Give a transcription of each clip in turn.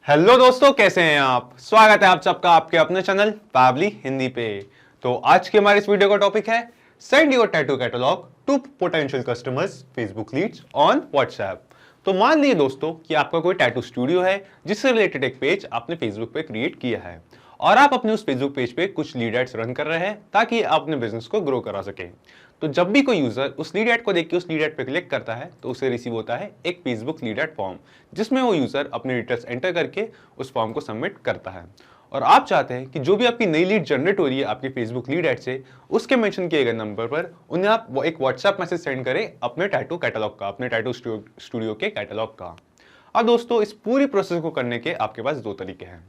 Hello दोस्तों, कैसे हैं आप। स्वागत है आप सबका आपके अपने चैनल पैबली हिंदी पे। तो आज के हमारे इस वीडियो का टॉपिक है send your tattoo catalogue to potential customers Facebook leads on WhatsApp. तो मान लीजिए दोस्तों कि आपका कोई टैटू स्टूडियो है जिससे रिलेटेड एक पेज आपने फेसबुक पे क्रिएट किया है और आप अपने उस फेसबुक पेज पे कुछ लीड एड्स रन कर रहे हैं ताकि आप अपने बिजनेस को ग्रो करा सके। तो जब भी कोई यूजर उस लीड एड को देख के उस लीड एड पे क्लिक करता है तो उसे रिसीव होता है एक फेसबुक लीड एड फॉर्म, जिसमें वो यूजर अपनी डिटेल्स एंटर करके उस फॉर्म को सबमिट करता है। और आप चाहते हैं कि जो भी आपकी नई लीड जनरेट हो रही है आपके फेसबुक लीड एड से, उसके मेंशन किए गए नंबर पर उन्हें आप वो एक व्हाट्सएप मैसेज सेंड करें अपने टैटू कैटलॉग का, अपने टैटू स्टूडियो के कैटलॉग का। अब दोस्तों, इस पूरी प्रोसेस को करने के आपके पास दो तरीके हैं।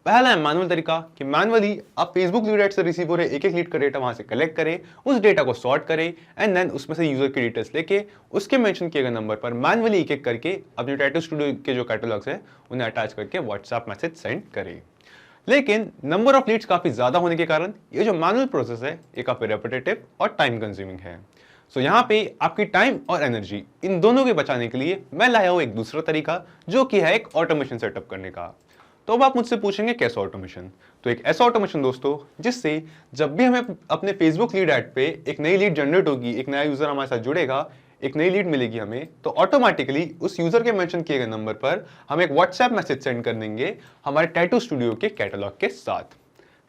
पहला है मैनुअल तरीका कि मैनुअली आप फेसबुक लीड एड से रिसीव हो रहे एक एक लीड का डेटा वहां से कलेक्ट करें, उस डेटा को सॉर्ट करें एंड देन उसमें से यूजर की डिटेल्स लेके उसके मेंशन किए गए नंबर पर मैनुअली एक एक करके अपने टैटू स्टूडियो के जो कैटलॉग्स है उन्हें अटैच करके व्हाट्सएप मैसेज सेंड करें। लेकिन नंबर ऑफ लीड्स काफी ज्यादा होने के कारण ये जो मैनुअल प्रोसेस है ये काफी रेपिटेटिव और टाइम कंज्यूमिंग है। सो यहाँ पे आपकी टाइम और एनर्जी इन दोनों के बचाने के लिए मैं लाया हूं एक दूसरा तरीका, जो कि है एक ऑटोमेशन सेटअप करने का। तो अब आप मुझसे पूछेंगे कैसा ऑटोमेशन। तो एक ऐसा ऑटोमेशन दोस्तों जिससे जब भी हमें अपने फेसबुक लीड ऐड पे एक नई लीड जनरेट होगी, एक नया यूजर हमारे साथ जुड़ेगा, एक नई लीड मिलेगी हमें, तो ऑटोमेटिकली उस यूजर के मेंशन किए गए नंबर पर हम एक व्हाट्सएप मैसेज सेंड कर देंगे हमारे टैटू स्टूडियो के कैटलॉग के साथ।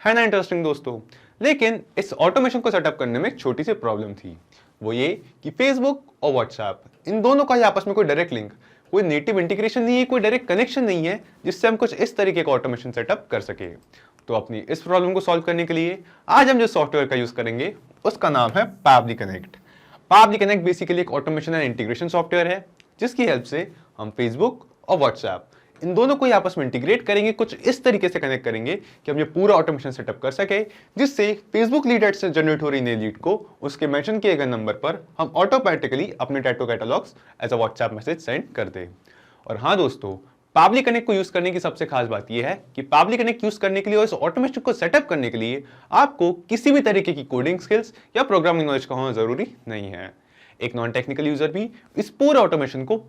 है ना इंटरेस्टिंग दोस्तों। लेकिन इस ऑटोमेशन को सेटअप करने में एक छोटी सी प्रॉब्लम थी। वो ये कि फेसबुक और व्हाट्सएप इन दोनों का आपस में कोई डायरेक्ट लिंक, कोई नेटिव इंटीग्रेशन नहीं है, कोई डायरेक्ट कनेक्शन नहीं है जिससे हम कुछ इस तरीके का ऑटोमेशन सेटअप कर सके। तो अपनी इस प्रॉब्लम को सॉल्व करने के लिए आज हम जो सॉफ्टवेयर का यूज करेंगे उसका नाम है Pabbly connect. Pabbly connect basically एक ऑटोमेशन एंड इंटीग्रेशन सॉफ्टवेयर है जिसकी हेल्प से हम फेसबुक और व्हाट्सएप इन दोनों को आपस में इंटीग्रेट करेंगे, कुछ इस तरीके से कनेक्ट करेंगे कि हम ये पूरा ऑटोमेशन सेटअप कर सके, जिससे फेसबुक लीड एड से जनरेट हो रही नई लीड को उसके मेंशन किए गए नंबर पर हम ऑटोमेटिकली अपने tattoo catalogues as a WhatsApp message send कर दे। और हाँ दोस्तों, पैबली कनेक्ट को यूज करने की सबसे खास बात यह है कि पैबली कनेक्ट यूज करने के लिए और इस ऑटोमेशन को सेटअप करने के लिए आपको किसी भी तरीके की कोडिंग स्किल्स या प्रोग्रामिंग नॉलेज का होना जरूरी नहीं है। एक नॉन टेक्निकल यूजर भी इस पूरे ऑटोमेशन को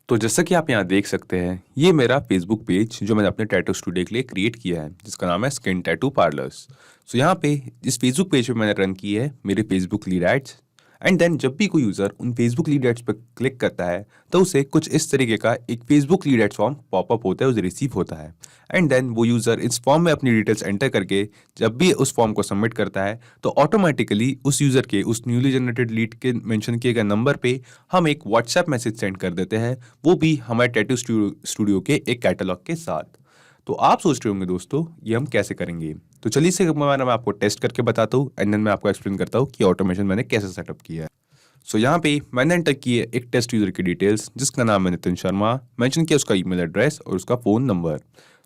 तो जैसा कि आप यहाँ देख सकते हैं, ये मेरा फेसबुक पेज जो मैंने अपने टैटू स्टूडियो के लिए क्रिएट किया है, जिसका नाम है स्किन टैटू पार्लर्स। सो यहाँ पे इस फेसबुक पेज पे मैंने रन की है मेरे Facebook lead ads. And then जब भी कोई यूज़र उन फेसबुक लीड एड्स पर क्लिक करता है तो उसे कुछ इस तरीके का एक Facebook lead ads form popup होता है, उसे रिसीव होता है। एंड देन वो यूज़र इस फॉर्म में अपनी डिटेल्स एंटर करके जब भी उस फॉर्म को सबमिट करता है तो ऑटोमेटिकली उस यूज़र के उस न्यूली जनरेटेड लीड के मेंशन किए गए नंबर पे हम एक व्हाट्सएप मैसेज सेंड कर देते हैं, वो भी हमारे टैटू स्टूडियो के एक कैटलॉग के साथ। तो आप सोच रहे होंगे दोस्तों ये हम कैसे करेंगे। तो चलिए इसे मैं आपको टेस्ट करके बताता हूँ एंड देन मैं आपको एक्सप्लेन करता हूँ कि ऑटोमेशन मैंने कैसे सेटअप किया है। सो यहाँ पे मैंने एंटर की है एक टेस्ट यूजर की डिटेल्स, जिसका नाम है नितिन शर्मा, मेंशन किया उसका ईमेल एड्रेस और उसका फ़ोन नंबर।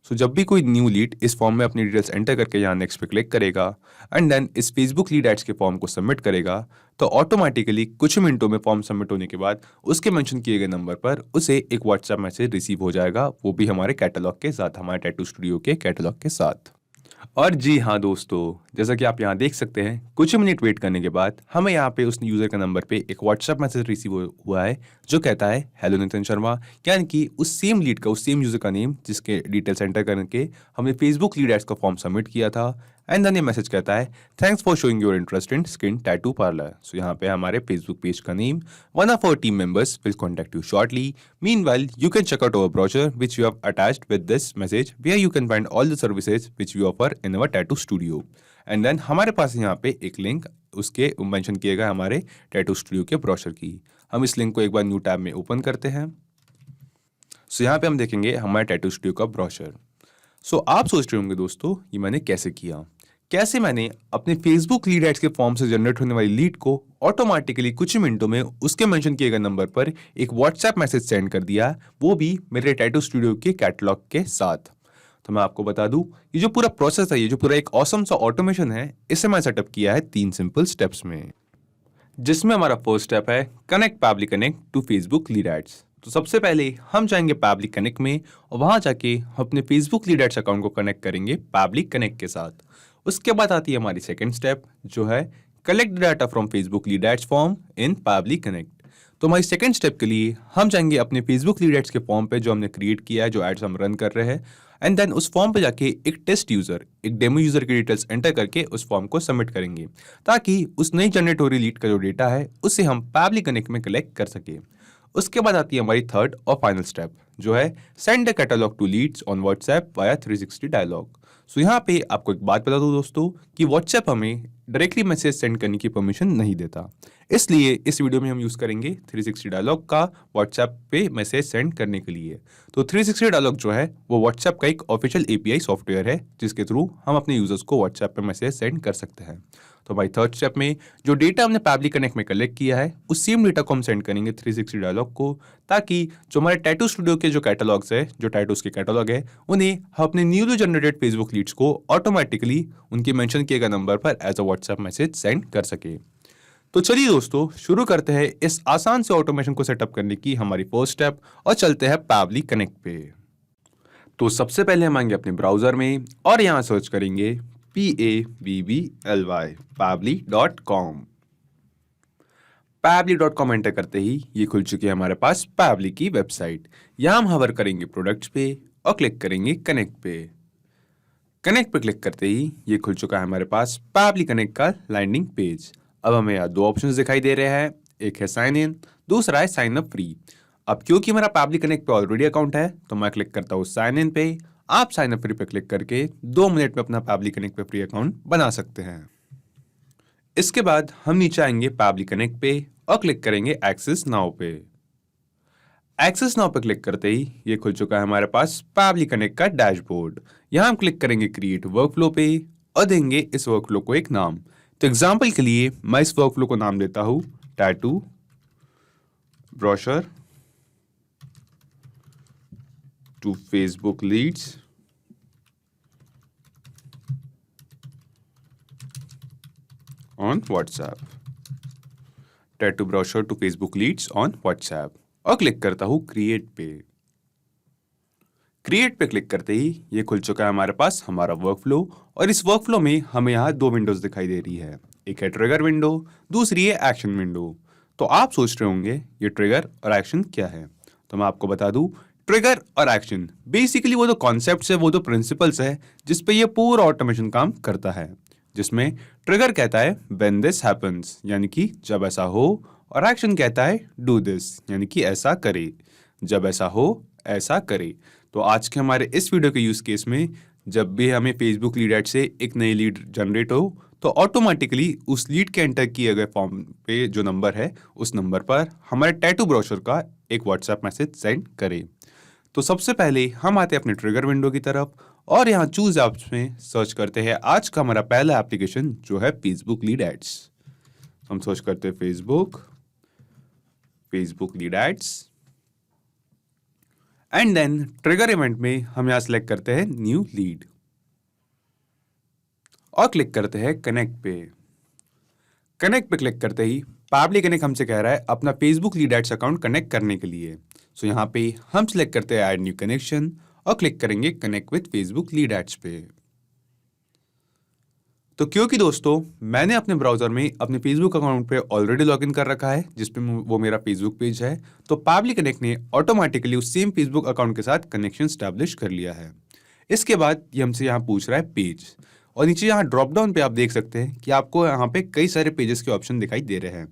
सो जब भी कोई न्यू लीड इस फॉर्म में अपनी डिटेल्स एंटर करके यहाँ नेक्स्ट पे क्लिक करेगा एंड देन इस फेसबुक लीड एड्स के फॉर्म को सबमिट करेगा, तो ऑटोमेटिकली कुछ मिनटों में फॉर्म सबमिट होने के बाद उसके मेंशन किए गए नंबर पर उसे एक व्हाट्सएप मैसेज रिसीव हो जाएगा, वो भी हमारे कैटलॉग के साथ, हमारे टैटू स्टूडियो के कैटलॉग के साथ। और जी हाँ दोस्तों, जैसा कि आप यहाँ देख सकते हैं, कुछ मिनट वेट करने के बाद हमें यहाँ पे उस यूज़र के नंबर पे एक व्हाट्सएप मैसेज रिसीव हुआ है जो कहता है हेलो नितिन शर्मा, यानी कि उस सेम लीड का, उस सेम यूज़र का नेम जिसके डिटेल्स एंटर करके हमने फेसबुक लीड एड्स का फॉर्म सबमिट किया था। एंड देन ये मैसेज कहता है thanks for showing your interest in skin tattoo parlour. So यहाँ पे हमारे फेसबुक पेज का name, one of our team members will contact you shortly. Meanwhile you can check out our brochure which you have attached with this message where you can find all the services which we offer in our tattoo studio. And then हमारे पास यहाँ पे एक link उसके mention किए गए हमारे tattoo studio के ब्रोशर की। हम इस लिंक को एक बार न्यू टैब में ओपन करते हैं। सो यहाँ पे हम देखेंगे हमारे टैटू स्टूडियो का ब्रोशर। सो आप सोच रहे होंगे दोस्तों ये मैंने कैसे किया। कैसे मैंने अपने फेसबुक लीड एड्स के फॉर्म से जनरेट होने वाली लीड को ऑटोमेटिकली कुछ मिनटों में उसके मेंशन किए गए नंबर पर एक व्हाट्सएप मैसेज सेंड कर दिया, वो भी मेरे टैटू स्टूडियो के कैटलॉग के साथ। तो मैं आपको बता दूं, ये जो पूरा प्रोसेस है, ये जो पूरा एक ऑसम सा ऑटोमेशन है, इसे मैं सेटअप किया है 3 सिंपल स्टेप्स में, जिसमें हमारा फर्स्ट स्टेप है connect Pabbly connect to Facebook lead ads. तो सबसे पहले हम जाएंगे पैबली कनेक्ट में और वहां जाके अपने फेसबुक लीड एड्स अकाउंट को कनेक्ट करेंगे पैबली कनेक्ट के साथ। उसके बाद आती है हमारी सेकंड स्टेप, जो है collect data from Facebook lead ads form in Pabbly connect. तो हमारी सेकंड स्टेप के लिए हम जाएंगे अपने फेसबुक लीड एड्स के फॉर्म पे जो हमने क्रिएट किया है, जो एड्स हम रन कर रहे हैं, एंड देन उस फॉर्म पे जाके एक टेस्ट यूजर, एक डेमो यूजर की डिटेल्स एंटर करके उस फॉर्म को सबमिट करेंगे ताकि उस नई जनरेट हो रही लीड का जो डेटा है उसे हम पावली कनेक्ट में कलेक्ट कर सके। उसके बाद आती है हमारी थर्ड और फाइनल स्टेप, जो है send the catalogue to leads on WhatsApp via 360 dialog. So यहाँ पे आपको एक बात बता दूं दोस्तों कि व्हाट्सएप हमें डायरेक्टली मैसेज सेंड करने की परमिशन नहीं देता, इसलिए इस वीडियो में हम यूज करेंगे 360 डायलॉग का व्हाट्सएप पे मैसेज सेंड करने के लिए। तो 360 डायलॉग जो है वो व्हाट्सएप का एक ऑफिशियल एपीआई सॉफ्टवेयर है जिसके थ्रू हम अपने यूजर्स को व्हाट्सएप पे मैसेज सेंड कर सकते हैं। तो भाई थर्ड स्टेप में जो डेटा हमने पावली कनेक्ट में कलेक्ट किया है उस सेम डेटा को हम सेंड करेंगे 360 डायलॉग को, ताकि जो हमारे टैटू स्टूडियो के जो कैटलॉग्स है, जो टैटूज के कैटलॉग है, उन्हें हम अपने न्यूली जनरेटेड फेसबुक लीड्स को ऑटोमेटिकली उनके मेंशन किए गए नंबर पर as a WhatsApp message send कर सके। तो चलिए दोस्तों शुरू करते हैं इस आसान से ऑटोमेशन को सेटअप करने की हमारी फर्स्ट स्टेप और चलते हैं पावली कनेक्ट पे। तो सबसे पहले हम आएंगे अपने ब्राउजर में और यहाँ सर्च करेंगे PAVBLY pavli.com। pavli.com एंटर करते ही ये खुल चुकी है हमारे पास पावली की वेबसाइट। यहाँ हम हवर करेंगे प्रोडक्ट्स पे और क्लिक करेंगे कनेक्ट पे। कनेक्ट पे क्लिक करते ही ये खुल चुका है हमारे पास पावली कनेक्ट का लैंडिंग पेज। अब हमें यहाँ दो ऑप्शंस दिखाई दे रहे हैं, एक है साइन इन, दूसरा है साइन अप फ्री। अब क्योंकि मेरा पावली कनेक्ट पे ऑलरेडी अकाउंट है तो मैं क्लिक करता हूँ साइन इन पे। आप साइन अप फ्री पे क्लिक करके 2 मिनट में अपना पावली कनेक्ट पे फ्री अकाउंट बना सकते हैं। इसके बाद हम नीचे आएंगे पावली कनेक्ट पे और क्लिक करेंगे एक्सेस नाउ पे। एक्सेस नाउ पे क्लिक करते ही ये खुल चुका है हमारे पास पावली कनेक्ट का डैशबोर्ड। यहाँ हम क्लिक करेंगे क्रिएट वर्कफ्लो पे और देंगे इस वर्कफ्लो को एक नाम। तो एग्जाम्पल के लिए मैं इस वर्कफ्लो को नाम देता हूं tattoo brochure to Facebook leads on WhatsApp. Tattoo brochure to Facebook leads on WhatsApp और क्लिक करता हूं क्रिएट पे। क्रिएट पे क्लिक करते ही ये खुल चुका है हमारे पास हमारा वर्कफ्लो और इस वर्कफ्लो में हमें यहाँ 2 विंडोज दिखाई दे रही है, एक है ट्रिगर विंडो, दूसरी है एक्शन विंडो। तो आप सोच रहे होंगे ये ट्रिगर और एक्शन क्या है, तो मैं आपको बता दूं ट्रिगर और एक्शन बेसिकली वो जो कॉन्सेप्ट्स है, वो जो प्रिंसिपल्स है जिस पे ये पूरा ऑटोमेशन काम करता है। जिसमें ट्रिगर कहता है व्हेन दिस हैपेंस, यानी कि जब ऐसा हो, और एक्शन कहता है डू दिस, यानी कि ऐसा करे, जब ऐसा हो ऐसा करे। तो आज के हमारे इस वीडियो के यूज केस में जब भी हमें फेसबुक लीड एड से एक नई लीड जनरेट हो तो ऑटोमेटिकली उस लीड के एंटर किए गए फॉर्म पे जो नंबर है उस नंबर पर हमारे टैटू ब्रोशर का एक व्हाट्सएप मैसेज सेंड करे। तो सबसे पहले हम आते हैं अपने ट्रिगर विंडो की तरफ और यहाँ चूज ऐप्स में सर्च करते हैं आज का हमारा पहला एप्लीकेशन जो है फेसबुक लीड एड्स। हम सर्च करते हैं Facebook lead ads and then trigger event में हम यहाँ सेलेक्ट करते हैं न्यू लीड और क्लिक करते हैं कनेक्ट पे। कनेक्ट पे क्लिक करते ही पावली कनेक्ट हमसे कह रहा है अपना Facebook lead ads account connect करने के लिए। सो यहाँ पे हम सिलेक्ट करते हैं ऐड न्यू कनेक्शन और क्लिक करेंगे connect with Facebook lead ads पे। तो क्योंकि दोस्तों मैंने अपने ब्राउजर में अपने फेसबुक अकाउंट पे ऑलरेडी लॉगिन कर रखा है जिसपे वो मेरा फेसबुक पेज है, तो पावली कनेक्ट ने ऑटोमेटिकली उस सेम फेसबुक अकाउंट के साथ कनेक्शन स्टैब्लिश कर लिया है। इसके बाद ये हमसे यहाँ पूछ रहा है पेज, और नीचे यहाँ ड्रॉप डाउन पे आप देख सकते हैं कि आपको यहाँ पे कई सारे पेजेस के ऑप्शन दिखाई दे रहे हैं।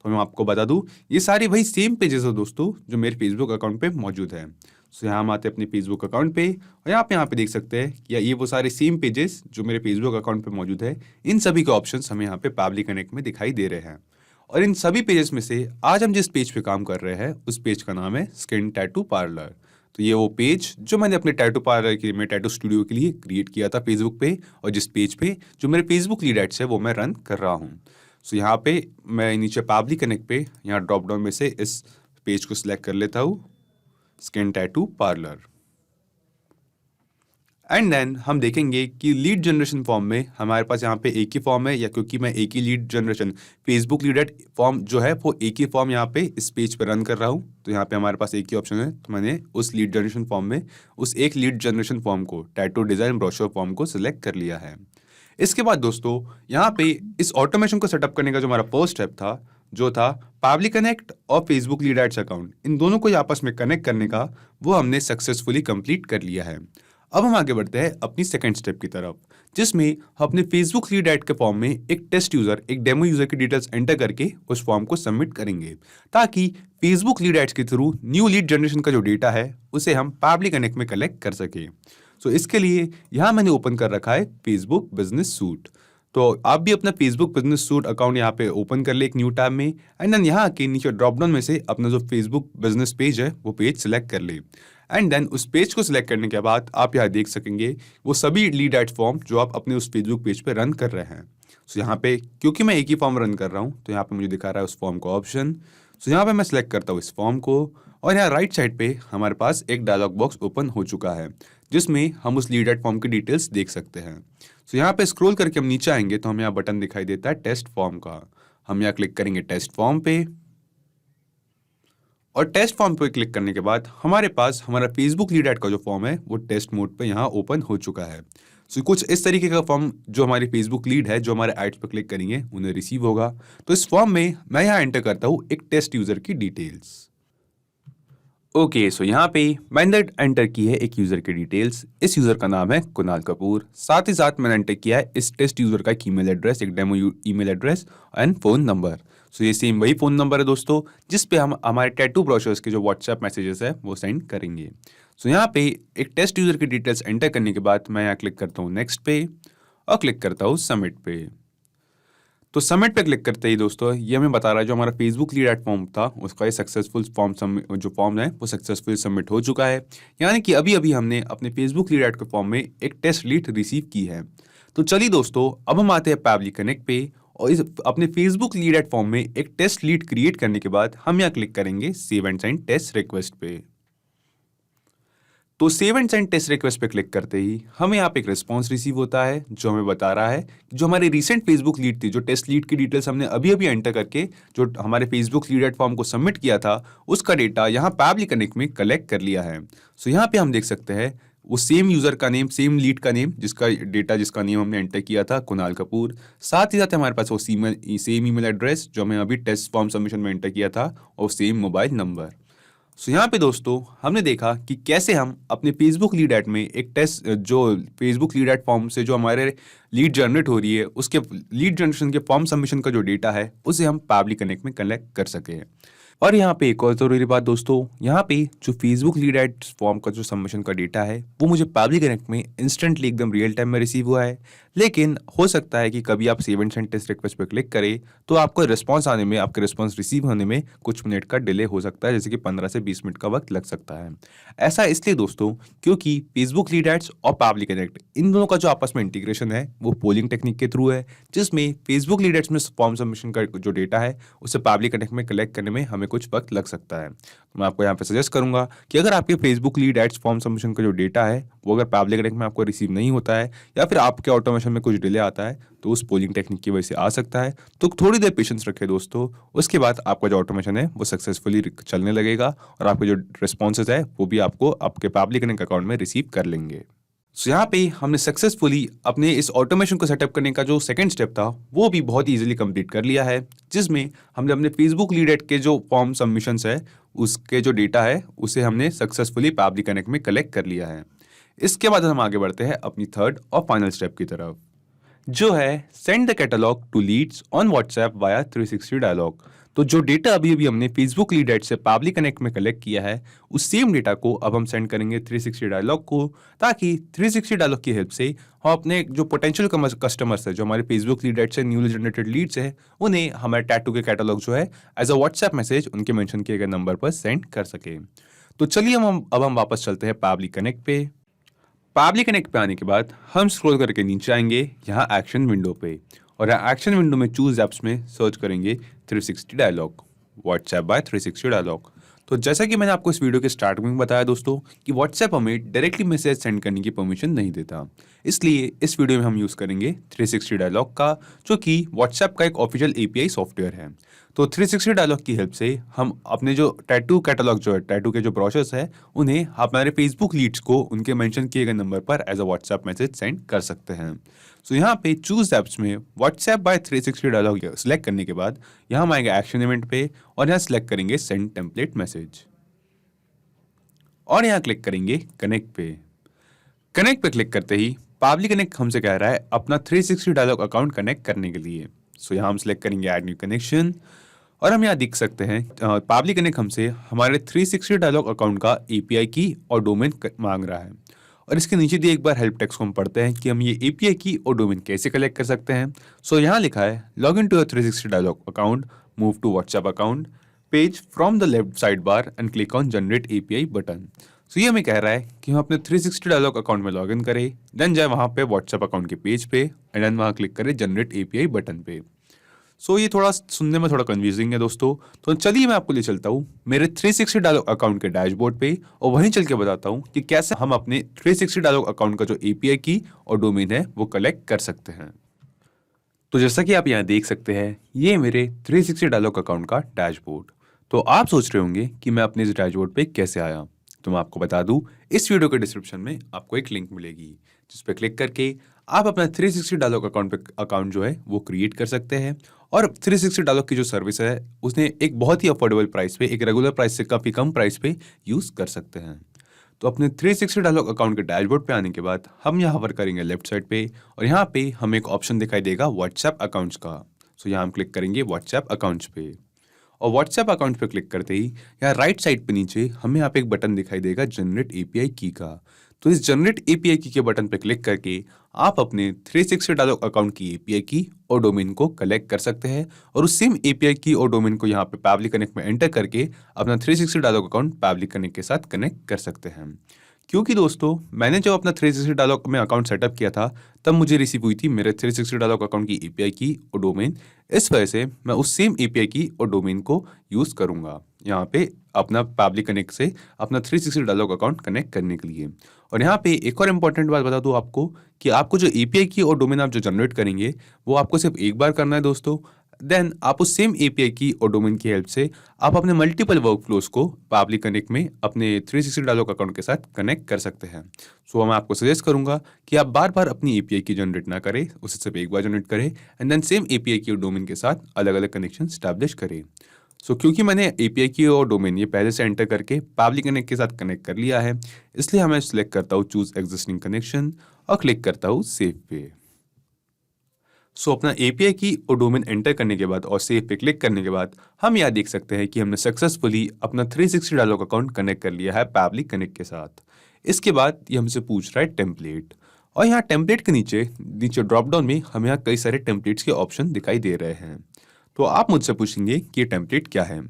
तो मैं आपको बता दूं ये सारे वही सेम पेजेस है दोस्तों जो मेरे फेसबुक अकाउंट पे मौजूद है। सो यहाँ हम आते हैं अपने फेसबुक अकाउंट पे और यहाँ पे देख सकते हैं कि ये वो सारे सेम पेजेस जो मेरे फेसबुक अकाउंट पे मौजूद है, इन सभी के ऑप्शंस हमें यहाँ पे पावली कनेक्ट में दिखाई दे रहे हैं। और इन सभी पेजेस में से आज हम जिस पेज पे काम कर रहे हैं उस पेज का नाम है स्किन टैटू पार्लर। तो ये वो पेज जो मैंने अपने टैटू पार्लर के लिए, टैटू स्टूडियो के लिए क्रिएट किया था फेसबुक पे, और जिस पेज पे जो मेरे फेसबुक लीड एड्स है वो मैं रन कर रहा हूँ। सो यहाँ पे मैं नीचे पावली कनेक्ट पे यहाँ ड्रॉप डाउन में से इस पेज को सिलेक्ट कर लेता हूँ, skin tattoo parlour. And then हम देखेंगे कि लीड जनरेशन फॉर्म में हमारे पास यहाँ पे एक ही फॉर्म है, या क्योंकि मैं एक ही lead generation Facebook lead ad form जो है वो एक ही फॉर्म यहाँ पे इस पेज पे रन कर रहा हूँ, तो यहाँ पे हमारे पास एक ही ऑप्शन है। तो मैंने उस लीड जनरेशन फॉर्म में उस एक लीड जनरेशन फॉर्म को, टैटू डिजाइन ब्रोशर फॉर्म को सिलेक्ट कर लिया है। इसके बाद दोस्तों यहाँ पे इस ऑटोमेशन को सेटअप करने का जो हमारा फर्स्ट स्टेप था, जो था पाबली कनेक्ट और फेसबुक लीड एड्स अकाउंट, इन दोनों को आपस में कनेक्ट करने का, वो हमने सक्सेसफुली कंप्लीट कर लिया है। अब हम आगे बढ़ते हैं अपनी सेकंड स्टेप की तरफ, जिसमें हम अपने फेसबुक लीड एड के फॉर्म में एक टेस्ट यूजर, एक डेमो यूजर की डिटेल्स एंटर करके उस फॉर्म को सबमिट करेंगे, ताकि फेसबुक लीड एड्स के थ्रू न्यू लीड जनरेशन का जो डेटा है उसे हम पाबली कनेक्ट में कलेक्ट कर सके। सो इसके लिए यहाँ मैंने ओपन कर रखा है फेसबुक बिजनेस सूट। तो आप भी अपना फेसबुक बिजनेस सूट अकाउंट यहाँ पे ओपन कर ले एक न्यू टैब में, एंड देन यहाँ के नीचे ड्रॉप डाउन में से अपना जो फेसबुक बिजनेस पेज है वो पेज सिलेक्ट कर ले, एंड देन उस पेज को सिलेक्ट करने के बाद आप यहाँ देख सकेंगे वो सभी लीड एड फॉर्म जो आप अपने उस फेसबुक पेज पे रन कर रहे हैं। सो यहाँ पे क्योंकि मैं एक ही फॉर्म रन कर रहा हूँ तो यहाँ पे मुझे दिखा रहा है उस फॉर्म का ऑप्शन। सो यहाँ पे मैं सिलेक्ट करता हूँ इस फॉर्म को, और यहाँ राइट साइड पे हमारे पास एक डायलॉग बॉक्स ओपन हो चुका है, जिसमें हम उस लीड एड फॉर्म की डिटेल्स देख सकते हैं। सो यहाँ पे स्क्रॉल करके हम नीचे आएंगे तो हमें यहाँ बटन दिखाई देता है टेस्ट फॉर्म का। हम यहाँ क्लिक करेंगे टेस्ट फॉर्म पे, और टेस्ट फॉर्म पे क्लिक करने के बाद हमारे पास हमारा फेसबुक लीड एड का जो फॉर्म है वो टेस्ट मोड पे यहाँ ओपन हो चुका है। सो कुछ इस तरीके का फॉर्म जो हमारी फेसबुक लीड है, जो हमारे एड्स पे क्लिक करेंगे उन्हें रिसीव होगा। तो इस फॉर्म में मैं यहाँ एंटर करता हूँ एक टेस्ट यूजर की डिटेल्स। ओके, सो यहाँ पे मैंने एंटर की है एक यूजर की डिटेल्स। इस यूजर का नाम है कुणाल कपूर। साथ ही साथ मैंने एंटर किया है इस टेस्ट यूजर का एक ईमेल एड्रेस, एक demo email address and phone number. So ये सेम वही फोन नंबर है दोस्तों जिस पे हम हमारे टैटू ब्रोशर्स के जो व्हाट्सएप मैसेजेस है वो सेंड करेंगे। सो यहाँ पे एक टेस्ट यूजर की डिटेल्स एंटर करने के बाद मैं यहाँ क्लिक करता हूँ नेक्स्ट पे, और क्लिक करता हूँ सबमिट पे। तो सबमिट पे क्लिक करते ही दोस्तों ये हमें बता रहा है जो हमारा फेसबुक लीड एड फॉर्म था उसका ये सक्सेसफुल फॉर्म है वो सक्सेसफुल सबमिट हो चुका है, यानी कि अभी अभी हमने अपने फेसबुक लीड एड के फॉर्म में एक टेस्ट लीड रिसीव की है। तो चलिए दोस्तों अब हम आते हैं पाबली कनेक्ट पे, और इस अपने फेसबुक लीड एड फॉर्म में एक टेस्ट लीड क्रिएट करने के बाद हम यहाँ क्लिक करेंगे save and send test request पे। तो save and send test request पे क्लिक करते ही हमें यहाँ पे एक रिस्पॉन्स रिसीव होता है जो हमें बता रहा है जो हमारी रिसेंट फेसबुक लीड थी, जो टेस्ट लीड की डिटेल्स हमने अभी अभी एंटर करके जो हमारे फेसबुक लीड एड फॉर्म को सबमिट किया था उसका डेटा यहाँ पाबली कनेक्ट में कलेक्ट कर लिया है। सो यहाँ पे हम देख सकते हैं वो सेम यूजर का नेम, सेम लीड का नेम, जिसका नेम हमने एंटर किया था कुणाल कपूर। साथ ही साथ हमारे पास वो सेम ईमेल एड्रेस जो हमें अभी टेस्ट फॉर्म सबमिशन में एंटर किया था, और सेम मोबाइल नंबर। सो यहाँ पे दोस्तों हमने देखा कि कैसे हम अपने फेसबुक लीड एड में एक टेस्ट, जो फेसबुक लीड एड फॉर्म से जो हमारे लीड जनरेट हो रही है उसके लीड जनरेशन के फॉर्म सबमिशन का जो डेटा है उसे हम पाबली कनेक्ट में कलेक्ट कर सके। और यहाँ पे एक और जरूरी बात दोस्तों, यहाँ पे जो फेसबुक लीड एड फॉर्म का जो सबमिशन का डेटा है वो मुझे पाबली कनेक्ट में इंस्टेंटली एकदम रियल टाइम में रिसीव हुआ है, लेकिन हो सकता है कि कभी आप save and send test request पर क्लिक करें तो आपको रिस्पॉन्स आने में, आपके रिस्पॉन्स रिसीव होने में कुछ मिनट का डिले हो सकता है, जैसे कि 15 से 20 मिनट का वक्त लग सकता है। ऐसा इसलिए दोस्तों क्योंकि फेसबुक लीड एड्स और पाबली कनेक्ट इन दोनों का जो आपस में इंटीग्रेशन है वो पोलिंग टेक्निक के थ्रू है, जिसमें फेसबुक लीड एड्स में फॉर्म सबमिशन का जो डेटा है उसे पाबली कनेक्ट में कलेक्ट करने में हमें कुछ वक्त लग सकता है। तो मैं आपको यहाँ पे सजेस्ट करूंगा कि अगर आपके Facebook lead ads form submission का जो डेटा है वो अगर पाबली कनेक्ट में आपको रिसीव नहीं होता है या फिर आपके ऑटोमेशन में कुछ डिले आता है तो उस पोलिंग टेक्निक की वजह से आ सकता है, तो थोड़ी देर पेशेंस रखें दोस्तों। उसके बाद आपका जो ऑटोमेशन है वो सक्सेसफुली चलने लगेगा और आपके जो रिस्पॉन्सेज है वो भी आपको आपके पाबली कनेक्ट अकाउंट में रिसीव कर लेंगे। सो यहाँ पे हमने सक्सेसफुली अपने इस ऑटोमेशन को सेटअप करने का जो सेकंड स्टेप था वो भी बहुत इजीली कंप्लीट कर लिया है, जिसमें हमने अपने फेसबुक लीड एड के जो फॉर्म सबमिशंस है उसके जो डेटा है उसे हमने सक्सेसफुली पाबली कनेक्ट में कलेक्ट कर लिया है। इसके बाद हम आगे बढ़ते हैं अपनी थर्ड और फाइनल स्टेप की तरफ, जो है send the catalogue to leads on WhatsApp via 360 dialog. तो जो डेटा अभी अभी हमने फेसबुक लीड एड से पाबली कनेक्ट में कलेक्ट किया है उस सेम डेटा को अब हम सेंड करेंगे 360 डायलॉग को, ताकि 360 डायलॉग की हेल्प से हम अपने जो पोटेंशियल कस्टमर्स है, जो हमारे फेसबुक लीड एड से न्यूली जनरेटेड लीड्स है, उन्हें हमारे टैटू के कैटलॉग जो है एज अ व्हाट्सएप मैसेज उनके मेंशन किए गए नंबर पर सेंड कर सके। तो चलिए हम वापस चलते हैं पाबली कनेक्ट पे। पाबली कनेक्ट पे आने के बाद हम स्क्रॉल करके नीचे आएंगे यहाँ एक्शन विंडो पे, और यहाँ एक्शन विंडो में चूज एप्स में सर्च करेंगे 360 डायलॉग, व्हाट्सएप बाय 360 डायलॉग। तो जैसा कि मैंने आपको इस वीडियो के स्टार्ट में बताया दोस्तों कि व्हाट्सएप हमें डायरेक्टली मैसेज सेंड करने की परमिशन नहीं देता, इसलिए इस वीडियो में हम यूज़ करेंगे 360 डायलॉग का, जो कि व्हाट्सएप का एक ऑफिशियल API सॉफ्टवेयर है। तो 360 डायलॉग की हेल्प से हम अपने जो टैटू कैटलॉग जो है, टैटू के जो ब्रोशर्स है, उन्हें हमारे फेसबुक लीड्स को उनके मेंशन किए गए नंबर पर as a WhatsApp message send कर सकते हैं। सो यहाँ पे चूज एप्स में व्हाट्सएप बाय 360 डायलॉग सिलेक्ट करने के बाद यहाँ हम आएंगे एक्शन इवेंट पे और यहाँ सिलेक्ट करेंगे सेंड टेम्पलेट मैसेज और यहाँ क्लिक करेंगे कनेक्ट पे। कनेक्ट पे क्लिक करते ही पावली कनेक्ट हमसे कह रहा है अपना 360 डायलॉग अकाउंट कनेक्ट करने के लिए। सो यहाँ हम सिलेक्ट करेंगे ऐड न्यू कनेक्शन और हम यहाँ देख सकते हैं पावली कनेक्ट हमसे हमारे 360 डायलॉग अकाउंट का एपीआई की और डोमेन मांग रहा है। और इसके नीचे दिए एक बार हेल्प टेक्स्ट को हम पढ़ते हैं कि हम ये एपीआई की और डोमेन कैसे कलेक्ट कर सकते हैं। सो यहाँ लिखा है log in to 360 dialog account, move to WhatsApp account page from the left side bar and click on generate API button. So ये हमें कह रहा है कि हम अपने 360 डायलॉग अकाउंट में लॉगिन करें, देन जाए वहाँ पे व्हाट्सएप अकाउंट के पेज पे एंड देन वहाँ क्लिक करें जनरेट एपीआई बटन पे। सो ये थोड़ा सुनने में थोड़ा कंफ्यूजिंग है दोस्तों, तो चलिए मैं आपको ले चलता हूँ मेरे 360 डायलॉग अकाउंट के डैशबोर्ड पे और वहीं चल के बताता हूँ कि कैसे हम अपने 360 डायलॉग अकाउंट का जो एपीआई की और डोमेन है वो कलेक्ट कर सकते हैं। तो जैसा कि आप यहाँ देख सकते हैं ये मेरे 360 डायलॉग अकाउंट का डैशबोर्ड। तो आप सोच रहे होंगे कि मैं अपने इस डैशबोर्ड पे कैसे आया, तो मैं आपको बता दूं इस वीडियो के डिस्क्रिप्शन में आपको एक लिंक मिलेगी जिस पे क्लिक करके आप अपना 360 डायलॉग अकाउंट जो है वो क्रिएट कर सकते हैं। और 360 डायलॉग की जो सर्विस है उसने एक बहुत ही अफोर्डेबल प्राइस पे, एक रेगुलर प्राइस से काफ़ी कम प्राइस पे यूज़ कर सकते हैं। तो अपने 360 डायलॉग अकाउंट के डैशबोर्ड पे आने के बाद हम यहाँ पर करेंगे लेफ्ट साइड पे और यहाँ पे हमें एक ऑप्शन दिखाई देगा व्हाट्सएप अकाउंट्स का। सो यहाँ हम क्लिक करेंगे व्हाट्सएप अकाउंट्स पे और व्हाट्सएप अकाउंट पे क्लिक करते ही यहाँ राइट साइड पे नीचे हमें यहाँ पे एक बटन दिखाई देगा जनरेट एपीआई की का। तो इस जनरेट एपीआई की के बटन पे क्लिक करके आप अपने 360 डायलॉग अकाउंट की एपीआई की और डोमेन को कलेक्ट कर सकते हैं और उस सेम एपीआई की और डोमेन को यहाँ पे पावली कनेक्ट में एंटर करके अपना 360 डायलॉग अकाउंट पावली कनेक्ट के साथ कनेक्ट कर सकते हैं। क्योंकि दोस्तों मैंने जब अपना 360 डायलॉग में अकाउंट सेटअप किया था तब मुझे रिसीव हुई थी मेरे 360 डायलॉग अकाउंट की एपीआई की और डोमेन। इस वजह से मैं उस सेम एपीआई की और डोमेन को यूज़ करूँगा यहाँ पे अपना पावली कनेक्ट से अपना 360 डायलॉग अकाउंट कनेक्ट करने के लिए। और यहाँ पे एक और इम्पॉर्टेंट बात बता दूँ आपको कि आपको जो एपीआई की और डोमेन आप जो जनरेट करेंगे वो आपको सिर्फ एक बार करना है दोस्तों। देन आप उस सेम एपीआई की और डोमेन की हेल्प से आप अपने मल्टीपल वर्कफ्लोज को पावली कनेक्ट में अपने 360 डायलॉग अकाउंट के साथ कनेक्ट कर सकते हैं। सो मैं आपको सजेस्ट करूंगा कि आप बार बार अपनी एपीआई की जनरेट ना करें, उसे सिर्फ एक बार जनरेट करें एंड देन सेम एपीआई की और डोमेन के साथ अलग अलग कनेक्शन स्टैब्लिश करें। सो क्योंकि मैंने एपीआई की और डोमेन ये पहले से एंटर करके पावली कनेक्ट के साथ कनेक्ट कर लिया है, इसलिए मैं सिलेक्ट करता हूँ चूज एग्जिस्टिंग कनेक्शन और क्लिक करता हूँ सेव पे। सो अपना एपीआई की और डोमेन एंटर करने के बाद और सेव पे क्लिक करने के बाद हम यहाँ देख सकते हैं कि हमने सक्सेसफुली अपना 360 डायलॉग अकाउंट कनेक्ट कर लिया है पावली कनेक्ट के साथ। इसके बाद ये हमसे पूछ रहा है टेम्पलेट और यहाँ टेम्पलेट के नीचे नीचे ड्रॉप डाउन में हमें यहाँ कई सारे टेम्पलेट्स के ऑप्शन दिखाई दे रहे हैं। तो आप मुझसे पूछेंगे कि ये टेम्पलेट क्या है,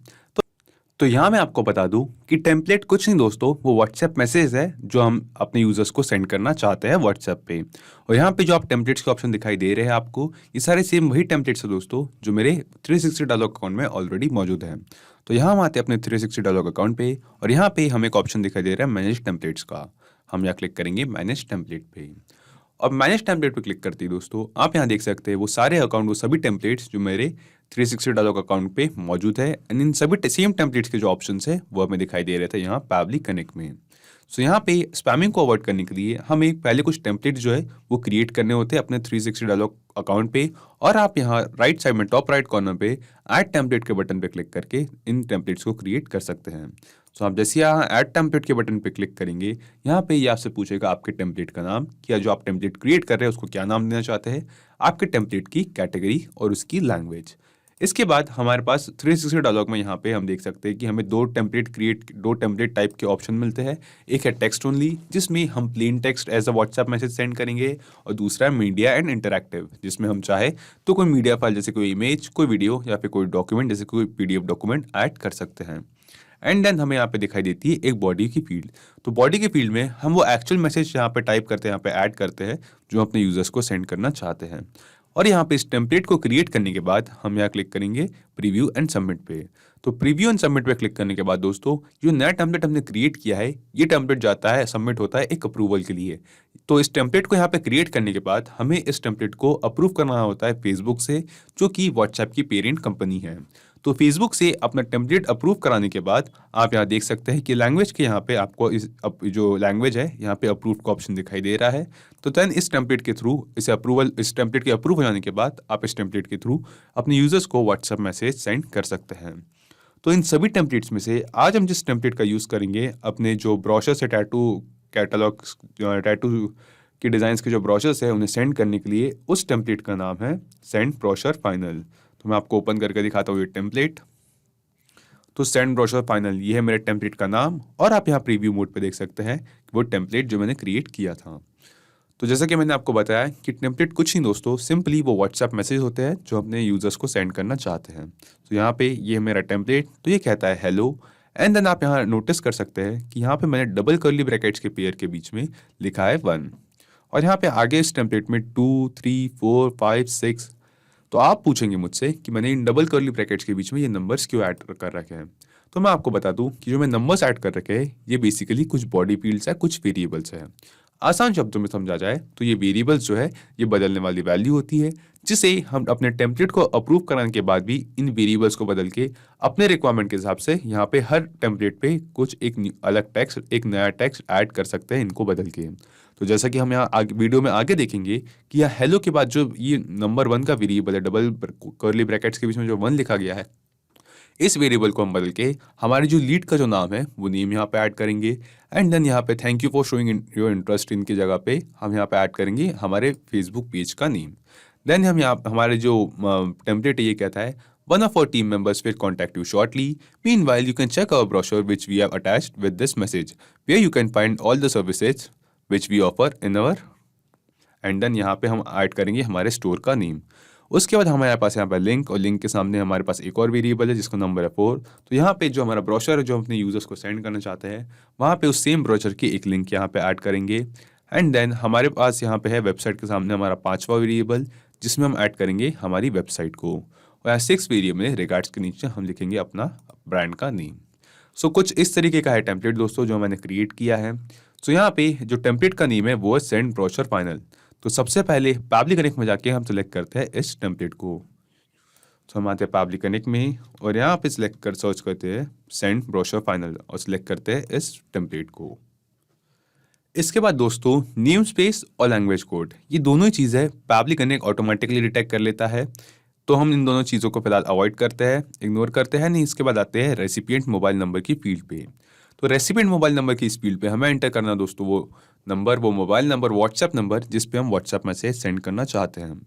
तो यहाँ मैं आपको बता दूं कि टेम्पलेट कुछ नहीं दोस्तों, वो व्हाट्सएप मैसेज है जो हम अपने यूजर्स को सेंड करना चाहते हैं व्हाट्सएप पे। और यहाँ पे जो आप टेम्पलेट्स के ऑप्शन दिखाई दे रहे हैं आपको, ये सारे सेम वही टेम्पलेट्स हैं दोस्तों जो मेरे 360 डायलॉग अकाउंट में ऑलरेडी मौजूद हैं। तो यहाँ हम आते हैं अपने 360 डायलॉग अकाउंट पे और यहाँ पे हमें एक ऑप्शन दिखाई दे रहा है मैनेज टेम्पलेट्स का। हम यहाँ क्लिक करेंगे मैनेज टेम्पलेट पे और मैनेज टेम्पलेट पे क्लिक करते ही दोस्तों आप यहाँ देख सकते हैं वो सारे अकाउंट, वो सभी टेम्पलेट्स जो मेरे 360 डायलॉग अकाउंट पे मौजूद है एंड इन सभी सेम टेम्पलेट्स के जो ऑप्शंस है वो हमें दिखाई दे रहे थे यहाँ पावली कनेक्ट में। सो यहाँ पे स्पैमिंग को अवॉइड करने के लिए हमें पहले कुछ टेम्पलेट जो है वो क्रिएट करने होते हैं अपने 360 डायलॉग अकाउंट पे और आप यहाँ राइट साइड में टॉप राइट कॉर्नर पे ऐड टेम्पलेट के बटन पे क्लिक करके इन टेम्पलेट्स को क्रिएट कर सकते हैं। सो आप जैसे यहाँ ऐड टेम्पलेट के बटन पे क्लिक करेंगे यहाँ पे ये आपसे पूछेगा आपके टेम्पलेट का नाम, क्या जो आप टेम्पलेट क्रिएट कर रहे हैं उसको क्या नाम देना चाहते हैं, आपके टेम्पलेट की कैटेगरी और उसकी लैंग्वेज। इसके बाद हमारे पास 360 डायलॉग में यहाँ पे हम देख सकते हैं कि हमें दो टेम्पलेट टाइप के ऑप्शन मिलते हैं। एक है टेक्स्ट ओनली जिसमें हम plain text as a WhatsApp message send करेंगे और दूसरा है मीडिया एंड इंटरैक्टिव जिसमें हम चाहे तो कोई मीडिया फाइल जैसे कोई इमेज, कोई वीडियो या फिर कोई डॉक्यूमेंट जैसे कोई पीडीएफ डॉक्यूमेंट ऐड कर सकते हैं। एंड देन हमें यहाँ पे दिखाई देती है एक बॉडी की फील्ड। तो बॉडी के फील्ड में हम वो एक्चुअल मैसेज यहाँ पे टाइप करते हैं, यहाँ पे ऐड करते हैं जो अपने यूजर्स को सेंड करना चाहते हैं। और यहाँ पे इस टेम्पलेट को क्रिएट करने के बाद हम यहाँ क्लिक करेंगे प्रीव्यू एंड सबमिट पे। तो प्रीव्यू एंड सबमिट पे क्लिक करने के बाद दोस्तों जो नया टेम्पलेट हमने क्रिएट किया है ये टेम्पलेट जाता है, सबमिट होता है एक अप्रूवल के लिए। तो इस टेम्पलेट को यहाँ पे क्रिएट करने के बाद हमें इस टेम्पलेट को अप्रूव करना होता है फेसबुक से जो कि व्हाट्सएप की पेरेंट कंपनी है। तो फेसबुक से अपना टेम्पलेट अप्रूव कराने के बाद आप यहाँ देख सकते हैं कि लैंग्वेज के यहाँ पे आपको जो लैंग्वेज है यहाँ पे अप्रूव का ऑप्शन दिखाई दे रहा है। तो देन इस टेम्पलेट के थ्रू इस टेम्पलेट के अप्रूव हो जाने के बाद आप इस टेम्पलेट के थ्रू अपने यूजर्स को व्हाट्सएप मैसेज सेंड कर सकते हैं। तो इन सभी टेम्पलेट्स में से आज हम जिस टेम्पलेट का यूज़ करेंगे अपने जो ब्रोशर से टैटू कैटलॉग टैटू के डिज़ाइंस के जो ब्रोशर्स है उन्हें सेंड करने के लिए, उस टेम्पलेट का नाम है सेंड ब्रोशर फाइनल। तो मैं आपको ओपन करके दिखाता हूँ ये टेम्पलेट। तो सेंड ब्रोशर फाइनल ये है मेरे टेम्पलेट का नाम, और आप यहाँ प्रीव्यू मोड पे देख सकते हैं कि वो टेम्पलेट जो मैंने क्रिएट किया था। तो जैसा कि मैंने आपको बताया कि टेम्पलेट कुछ नहीं दोस्तों, सिंपली वो व्हाट्सएप मैसेज होते हैं जो अपने यूजर्स को सेंड करना चाहते हैं। तो यहाँ पे ये है मेरा टेम्पलेट, तो ये कहता है हेलो, एंड देन आप यहाँ नोटिस कर सकते हैं कि यहाँ पे मैंने डबल कर्ली ब्रैकेट्स के पेयर के बीच में लिखा है 1, और यहाँ पे आगे इस टेम्पलेट में 2, 3, 4, 5, 6। तो आप पूछेंगे मुझसे कि मैंने इन डबल कर्ली ब्रैकेट्स के बीच में ये नंबर्स क्यों ऐड कर रखे हैं। तो मैं आपको बता दूं कि जो मैं नंबर्स ऐड कर रखे हैं ये बेसिकली कुछ बॉडी फील्ड्स है, कुछ वेरिएबल्स है। आसान शब्दों में समझा जाए तो ये वेरिएबल्स जो है ये बदलने वाली वैल्यू होती है, जिसे हम अपने टेम्पलेट को अप्रूव कराने के बाद भी इन वेरिएबल्स को बदल के अपने रिक्वायरमेंट के हिसाब से यहाँ पे हर टेम्पलेट पे कुछ एक अलग टेक्स्ट, एक नया टेक्स्ट ऐड कर सकते हैं इनको बदल के। तो जैसा कि हम यहाँ वीडियो में आगे देखेंगे कि यहाँ हेलो के बाद जो ये नंबर 1 का वेरिएबल है, डबल कर्ली ब्रैकेट्स के बीच में जो 1 लिखा गया है, इस वेरिएबल को हम बदल के हमारे जो लीड का जो नाम है वो नेम यहाँ पे ऐड करेंगे, एंड देन यहाँ पे thank you for showing your interest इन की जगह पे हम यहाँ पे ऐड करेंगे हमारे फेसबुक पेज का नेम। देन हम यहाँ हमारे जो टेम्पलेट है ये कहता है one of our team members will contact you shortly. Meanwhile, you can check our brochure which we have attached with this message, where you can find all the services which we offer in our, and then यहाँ पे हम add करेंगे हमारे store का name. उसके बाद हमारे पास यहाँ पर लिंक, और लिंक के सामने हमारे पास एक और वेरिएबल है जिसका नंबर है 4। तो यहाँ पे जो हमारा ब्रोशर है जो हम अपने यूजर्स को सेंड करना चाहते हैं वहाँ पे उस सेम ब्रोशर की एक लिंक यहाँ पे ऐड करेंगे, एंड देन हमारे पास यहाँ पे है वेबसाइट के सामने हमारा 5वां वेरिएबल जिसमें हम ऐड करेंगे हमारी वेबसाइट को, और यहाँ 6 वेरिएबल में रिगार्ड्स के नीचे हम लिखेंगे अपना ब्रांड का नेम। सो कुछ इस तरीके का है टेम्पलेट दोस्तों जो मैंने क्रिएट किया है। सो यहाँ पे जो टेम्पलेट का नेम है वो है सेंड ब्रोशर फाइनल। तो सबसे पहले पैबली कनेक्ट में जाके हम सिलेक्ट करते हैं इस टेम्पलेट को। तो हम आते हैं पैबली कनेक्ट में और यहाँ पे सिलेक्ट कर सर्च करते हैं सेंड ब्रोशर फाइनल और सिलेक्ट करते हैं इस टेम्पलेट को। इसके बाद दोस्तों नेम स्पेस और लैंग्वेज कोड ये दोनों ही चीज़ें पैबली कनेक्ट ऑटोमेटिकली डिटेक्ट कर लेता है। तो हम इन दोनों चीज़ों को फिलहाल अवॉइड करते हैं, इग्नोर करते हैं नहीं। इसके बाद आते हैं रेसिपिएंट मोबाइल नंबर की फील्ड पे। तो रेसिपिएंट मोबाइल नंबर की इस फील्ड पे हमें एंटर करना दोस्तों वो मोबाइल नंबर, व्हाट्सएप नंबर जिस पे हम व्हाट्सएप मैसेज सेंड करना चाहते हैं।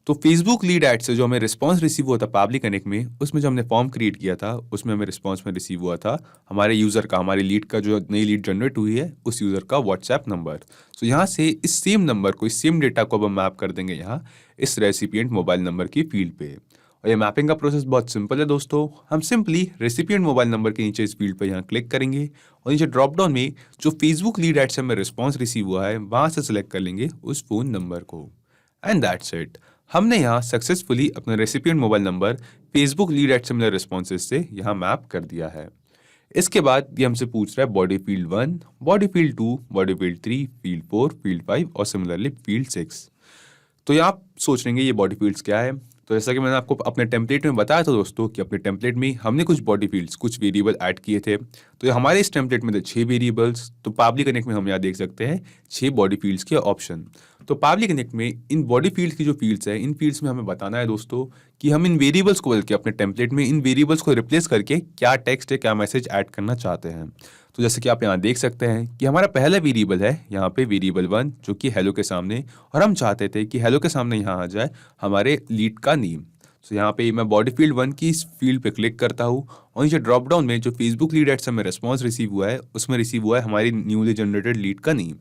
तो फेसबुक लीड ऐड से जो हमें रिस्पांस रिसीव हुआ था पैबली कनेक्ट में, उसमें जो हमने फॉर्म क्रिएट किया था उसमें हमें रिस्पांस में रिसीव हुआ था हमारे यूज़र का, हमारी लीड का जो नई लीड जनरेट हुई है उस यूज़र का व्हाट्सएप नंबर। तो यहाँ से इस सेम नंबर को, इस सेम डेटा को अब हम मैप कर देंगे यहाँ इस रेसिपिएंट मोबाइल नंबर की फील्ड पे। और ये मैपिंग का प्रोसेस बहुत सिंपल है दोस्तों। हम सिंपली रेसिपिएंट मोबाइल नंबर के नीचे इस फील्ड पर यहाँ क्लिक करेंगे और नीचे ड्रॉप डाउन में जो फेसबुक लीड ऐड से हमें रिस्पॉन्स रिसीव हुआ है वहाँ से सिलेक्ट कर लेंगे उस फ़ोन नंबर को, एंड दैट्स इट। हमने यहाँ सक्सेसफुली अपना recipient mobile number Facebook lead add से मिले रिस्पॉन्सेज से यहाँ मैप कर दिया है। इसके बाद ये हमसे पूछ रहा है body field 1, body field 2, body field 3, field 4, field 5 और सिमिलरली फील्ड 6। तो यहाँ आप सोच लेंगे ये बॉडी फील्ड्स क्या है। तो जैसा कि मैंने आपको अपने टेम्पलेट में बताया था दोस्तों कि अपने टेम्पलेट में हमने कुछ बॉडी फील्ड्स, कुछ वेरिएबल ऐड किए थे। तो ये हमारे इस टेम्पलेट में थे 6 वेरिएबल्स। तो पैबली कनेक्ट में हम यहाँ देख सकते हैं 6 बॉडी फील्ड्स के ऑप्शन। तो पैबली कनेक्ट में इन बॉडी फील्ड्स की जो फील्ड्स है, इन फील्ड्स में हमें बताना है दोस्तों कि हम इन वेरिएबल्स को बदल के अपने टेम्पलेट में इन वेरिएबल्स को रिप्लेस करके क्या टेक्स्ट है, क्या मैसेज ऐड करना चाहते हैं। तो जैसे कि आप यहाँ देख सकते हैं कि हमारा पहला वेरिएबल है यहाँ पे वेरिएबल 1 जो कि हेलो के सामने, और हम चाहते थे कि हेलो के सामने यहाँ आ जाए हमारे लीड का नेम। तो यहाँ पे मैं बॉडी फील्ड 1 की इस फील्ड पे क्लिक करता हूँ और नीचे ड्रॉप डाउन में जो फेसबुक लीड ऐड से हमें रिस्पॉन्स रिसीव हुआ है उसमें रिसीव हुआ है हमारी न्यूली जनरेटेड लीड का नेम।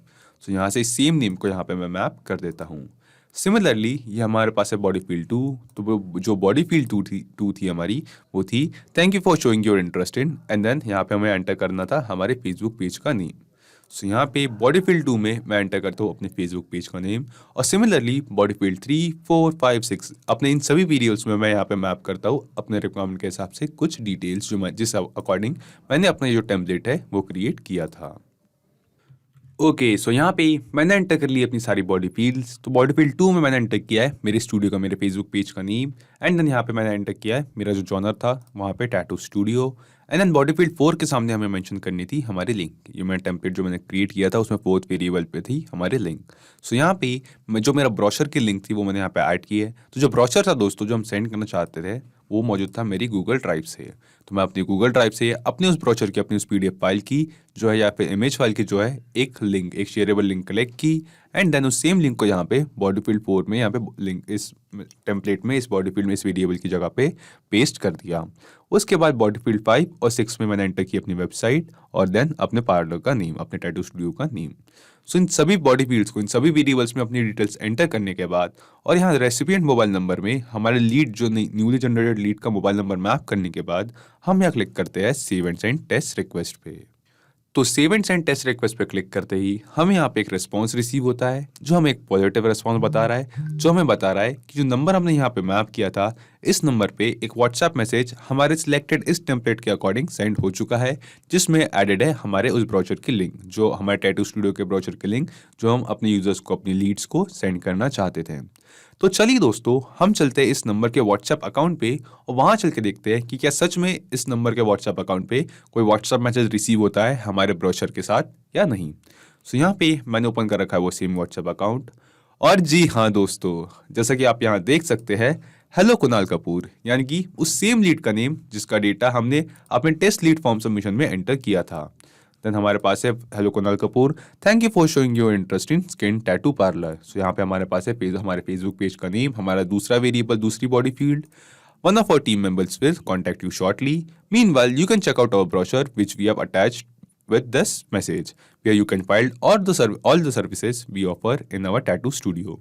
तो यहाँ से सेम नेम को यहाँ पे मैं मैप कर देता हूँ। सिमिलरली ये हमारे पास है बॉडी फील्ड 2। तो वो जो बॉडी फील्ड 2 थी हमारी वो थी thank you for showing your interest in, and then यहाँ पे हमें एंटर करना था हमारे फेसबुक पेज का नेम। सो यहाँ पे बॉडी फील्ड 2 में मैं एंटर करता हूँ अपने फेसबुक पेज का नेम, और सिमिलरली बॉडी फील्ड 3, 4, 5, 6 अपने इन सभी वीडियोस में मैं यहाँ पे मैप करता हूँ अपने रिक्वायरमेंट के हिसाब से कुछ डिटेल्स जो मैं जिस अकॉर्डिंग मैंने अपना जो टेम्पलेट है वो क्रिएट किया था। ओके, सो यहाँ पे मैंने एंटर कर ली अपनी सारी बॉडी फील्ड्स। तो बॉडी फील्ड 2 में मैंने एंटर किया है मेरे स्टूडियो का, मेरे फेसबुक पेज का नेम। एंड देन यहाँ पे मैंने एंटर किया है मेरा जो जॉनर था वहाँ पे tattoo studio. And then body field 4 के सामने हमें मेंशन करनी थी हमारी लिंक। ये मैं टेम्पलेट जो मैंने क्रिएट किया था उसमें 4th वेरिएबल पे थी हमारे लिंक। सो यहाँ पे जो मेरा ब्रोशर की लिंक थी वो मैंने यहाँ पे ऐड की है। तो जो ब्रोशर था दोस्तों जो हम सेंड करना चाहते थे वो मौजूद था मेरी गूगल ड्राइव से। तो मैं अपनी गूगल ड्राइव से अपने उस ब्रोशर की अपनी उस PDF फाइल की जो है या फिर इमेज फाइल की जो है एक लिंक, एक शेयरेबल लिंक कलेक्ट की। एंड देन उस सेम लिंक को यहाँ पे बॉडी फील्ड 4 में यहाँ पे लिंक इस टेम्पलेट में, इस बॉडी फील्ड में, इस वेरिएबल की जगह पे पेस्ट कर दिया। उसके बाद बॉडी फील्ड 5 और 6 में मैंने एंटर की अपनी वेबसाइट और देन अपने पार्लर का नेम, अपने टैटू स्टूडियो का नेम। सो इन सभी बॉडी फील्ड्स को, इन सभी वेरिएबल्स में अपनी डिटेल्स एंटर करने के बाद और यहाँ रेसिपिएंट मोबाइल नंबर में हमारे लीड जो न्यूली जनरेटेड लीड का मोबाइल नंबर मैप करने के बाद हम यहाँ क्लिक करते हैं save and send test request पे। तो save and send test request पे क्लिक करते ही हमें यहाँ पे एक रिस्पॉन्स रिसीव होता है जो हमें एक पॉजिटिव रिस्पॉन्स बता रहा है, जो हमें बता रहा है कि जो नंबर हमने यहाँ पे मैप किया था इस नंबर पे एक व्हाट्सएप मैसेज हमारे सिलेक्टेड इस टेम्पलेट के अकॉर्डिंग सेंड हो चुका है, जिसमें एडेड है हमारे उस ब्रोशर की लिंक, जो हमारे टैटू स्टूडियो के ब्रोशर की लिंक जो हम अपने यूजर्स को, अपनी लीड्स को सेंड करना चाहते थे। तो चलिए दोस्तों हम चलते हैं इस नंबर के व्हाट्सएप अकाउंट पे और वहां चल के देखते हैं कि क्या सच में इस नंबर के व्हाट्सएप अकाउंट पे कोई व्हाट्सएप मैसेज रिसीव होता है हमारे ब्रोशर के साथ या नहीं। सो यहाँ पे मैंने ओपन कर रखा है वो सेम व्हाट्सएप अकाउंट और जी हाँ दोस्तों, जैसा कि आप यहाँ देख सकते हैं, हेलो कुणाल कपूर, यानी कि उस सेम लीड का नेम जिसका डेटा हमने अपने टेस्ट लीड फॉर्म सबमिशन में एंटर किया था। देन हमारे पास है hello Kunal Kapoor, thank you for showing your interest in skin tattoo parlour. So यहाँ पे हमारे पास है पेज, हमारे फेसबुक पेज का नेम, हमारा दूसरा वेरिएबल, दूसरी body field. One of our team members will contact you shortly. Meanwhile, you can check out our brochure, which we have attached with this message, where you can find all the services we offer in our tattoo studio.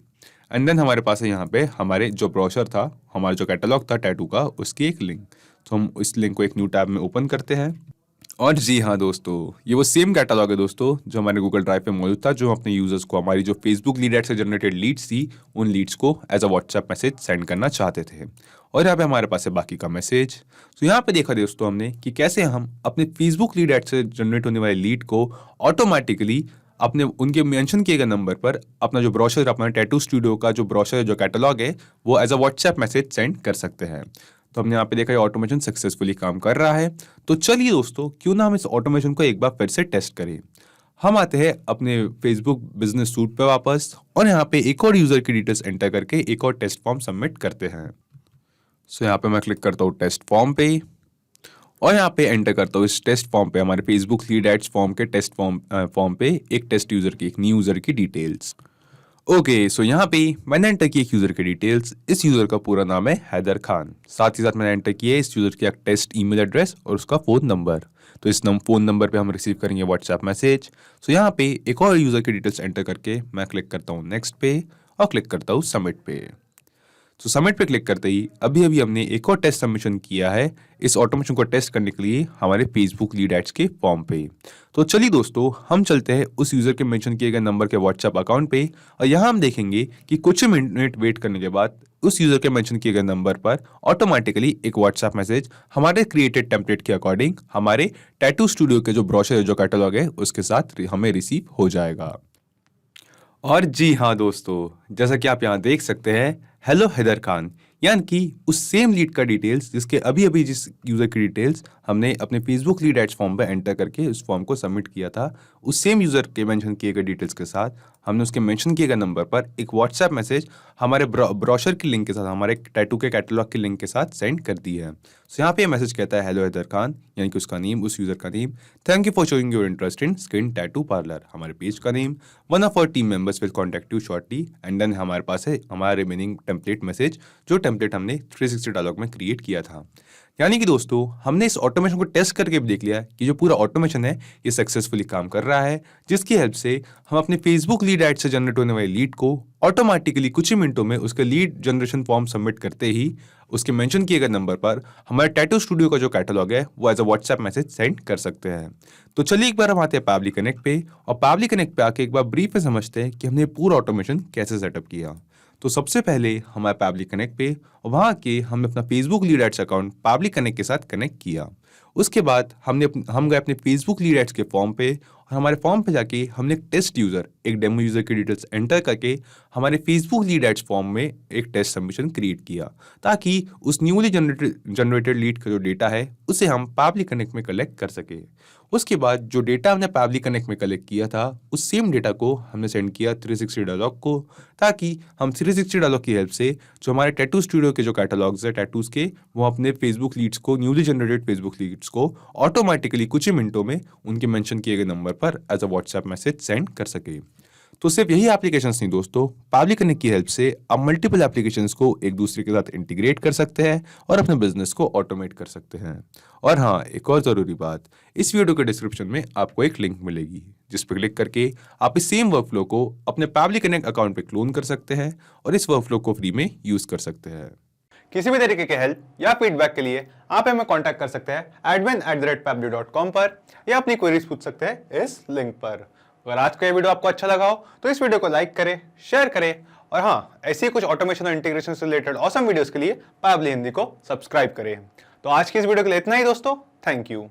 And then हमारे पास है यहाँ पे हमारे जो brochure था, हमारा जो कैटलॉग था टैटू का, उसकी एक लिंक। तो हम इस लिंक को एक न्यू टैब में ओपन करते हैं और जी हाँ दोस्तों, ये वो सेम कैटलॉग है दोस्तों जो हमारे गूगल ड्राइव पे मौजूद था, जो हम अपने यूजर्स को हमारी जो फेसबुक लीड एड से जनरेटेड लीड्स थी उन लीड्स को as a WhatsApp message send करना चाहते थे। और यहाँ पे हमारे पास है बाकी का मैसेज। तो यहाँ पे देखा दोस्तों हमने कि कैसे हम अपने फेसबुक लीड एड से जनरेट होने वाले लीड को ऑटोमेटिकली अपने उनके मेंशन किए गए नंबर पर अपना जो ब्रोशर, अपना टैटू स्टूडियो का जो ब्रोशर, जो कैटलॉग है, वो as a WhatsApp message send कर सकते हैं। तो हमने यहाँ पे देखा ये ऑटोमेशन सक्सेसफुली काम कर रहा है। तो चलिए दोस्तों, क्यों ना हम इस ऑटोमेशन को एक बार फिर से टेस्ट करें। हम आते हैं अपने फेसबुक बिजनेस सूट पे वापस और यहाँ पे एक और यूजर की डिटेल्स एंटर करके एक और टेस्ट फॉर्म सबमिट करते हैं। सो यहाँ पे मैं क्लिक करता हूँ टेस्ट फॉर्म पे और यहाँ पे एंटर करता हूँ इस टेस्ट फॉर्म पे, हमारे फेसबुक लीड एड्स फॉर्म के टेस्ट फॉर्म पे एक टेस्ट यूजर की, एक न्यू यूजर की डिटेल्स। ओके, सो यहाँ पे मैंने एंटर की एक यूजर की डिटेल्स। इस यूजर का पूरा नाम है हैदर खान। साथ ही साथ मैंने एंटर किया है इस यूजर की एक टेस्ट ईमेल एड्रेस और उसका फोन नंबर। तो इस फोन नंबर पे हम रिसीव करेंगे व्हाट्सएप मैसेज। सो यहाँ पे एक और यूजर की डिटेल्स एंटर करके मैं क्लिक करता हूँ नेक्स्ट पे और क्लिक करता हूँ सबमिट पे। तो सबमिट पे क्लिक करते ही अभी अभी हमने एक और टेस्ट सबमिशन किया है इस ऑटोमेशन को टेस्ट करने के लिए हमारे फेसबुक लीड एड्स के फॉर्म पे। तो चलिए दोस्तों, हम चलते हैं उस यूजर के मेंशन किए गए नंबर के व्हाट्सएप अकाउंट पे और यहाँ हम देखेंगे कि कुछ मिनट वेट करने के बाद उस यूजर के मेंशन किए गए नंबर पर ऑटोमेटिकली एक व्हाट्सएप मैसेज हमारे क्रिएटेड टेम्पलेट के अकॉर्डिंग हमारे टैटू स्टूडियो के जो ब्रोशर, जो कैटलॉग है, उसके साथ हमें रिसीव हो जाएगा। और जी हाँ दोस्तों, जैसा कि आप यहाँ देख सकते हैं, हेलो हैदर खान, यानी कि उस सेम लीड का डिटेल्स जिसके अभी अभी जिस यूजर की डिटेल्स हमने अपने फेसबुक लीड एड्स फॉर्म पे एंटर करके उस फॉर्म को सबमिट किया था, उस सेम यूजर के मेंशन किए गए डिटेल्स के साथ हमने उसके मेंशन किए गए नंबर पर एक व्हाट्सएप मैसेज हमारे ब्रोशर की लिंक के साथ, हमारे टैटू के कैटलॉग की लिंक के साथ सेंड कर दी है। सो यहाँ पे मैसेज कहता है हेलो हैदर खान, यानी कि उसका नेम, उस यूजर का name, thank you for showing your interest in skin tattoo parlour, हमारे पेज का name, one of our team members will contact you shortly. And then हमारे पास है हमारा रिमेनिंग टेम्पलेट मैसेज, जो टेम्पलेट हमने 360 डायलॉग में क्रिएट किया था। यानी कि दोस्तों, हमने इस ऑटोमेशन को टेस्ट करके भी देख लिया कि जो पूरा ऑटोमेशन है ये सक्सेसफुली काम कर रहा है, जिसकी हेल्प से हम अपने फेसबुक लीड एड से जनरेट होने वाली लीड को ऑटोमेटिकली कुछ ही मिनटों में उसके लीड जनरेशन फॉर्म सबमिट करते ही उसके मेंशन किए गए नंबर पर हमारे टैटू स्टूडियो का जो कैटलॉग है वो as a WhatsApp message send कर सकते हैं। तो चलिए एक बार हम आते हैं पैबली कनेक्ट पे और पैबली कनेक्ट पे आके एक बार ब्रीफ में समझते हैं कि हमने पूरा ऑटोमेशन कैसे सेटअप किया। तो सबसे पहले हमारे पैबली कनेक्ट पे और वहाँ के हमने अपना Facebook lead ads account Pabbly connect के साथ कनेक्ट किया। उसके बाद हम गए अपने फेसबुक लीड एड्स के फॉर्म पे और हमारे फॉर्म पे जाके हमने एक टेस्ट यूज़र, एक डेमो यूज़र की डिटेल्स एंटर करके हमारे फेसबुक लीड एड्स फॉर्म में एक टेस्ट सबमिशन क्रिएट किया, ताकि उस न्यूली जनरेटेड लीड का जो डेटा है उसे हम पैबली कनेक्ट में कलेक्ट कर सके। उसके बाद जो डेटा हमने पैबली कनेक्ट में कलेक्ट किया था उस सेम डेटा को हमने सेंड किया 360 डायलॉग को, ताकि हम 360 डायलॉग की हेल्प से जो हमारे टैटू स्टूडियो के जो कैटलॉग्स है टैटूज के, वो अपने फेसबुक लीड्स को, न्यूली जनरेटेड फेसबुक लीड्स को ऑटोमेटिकली कुछ ही मिनटों में उनके मेंशन किए गए नंबर पर as a WhatsApp message send कर सके। तो सिर्फ यही एप्लीकेशंस नहीं दोस्तों, पैबली कनेक्ट की हेल्प से आप मल्टीपल एप्लीकेशंस को एक दूसरे के साथ इंटीग्रेट कर सकते हैं और अपने बिजनेस को ऑटोमेट कर सकते हैं। और हाँ, एक और ज़रूरी बात, इस वीडियो के डिस्क्रिप्शन में आपको एक लिंक मिलेगी जिस पर क्लिक करके आप इस सेम वर्कफ्लो को अपने पैबली कनेक्ट अकाउंट पे क्लोन कर सकते हैं और इस वर्कफ्लो को फ्री में यूज़ कर सकते हैं। किसी भी तरीके के हेल्प या फीडबैक के लिए आप हमें कांटेक्ट कर सकते हैं admin@pably.com पर, या अपनी क्वेरीज पूछ सकते हैं इस लिंक पर। अगर आज का ये वीडियो आपको अच्छा लगा हो तो इस वीडियो को लाइक करें, शेयर करें, और हाँ, ऐसे ही कुछ ऑटोमेशन और इंटीग्रेशन से रिलेटेड ऑसम वीडियोस के लिए पैबली हिंदी को सब्सक्राइब करें। तो आज की इस वीडियो के लिए इतना ही दोस्तों, थैंक यू।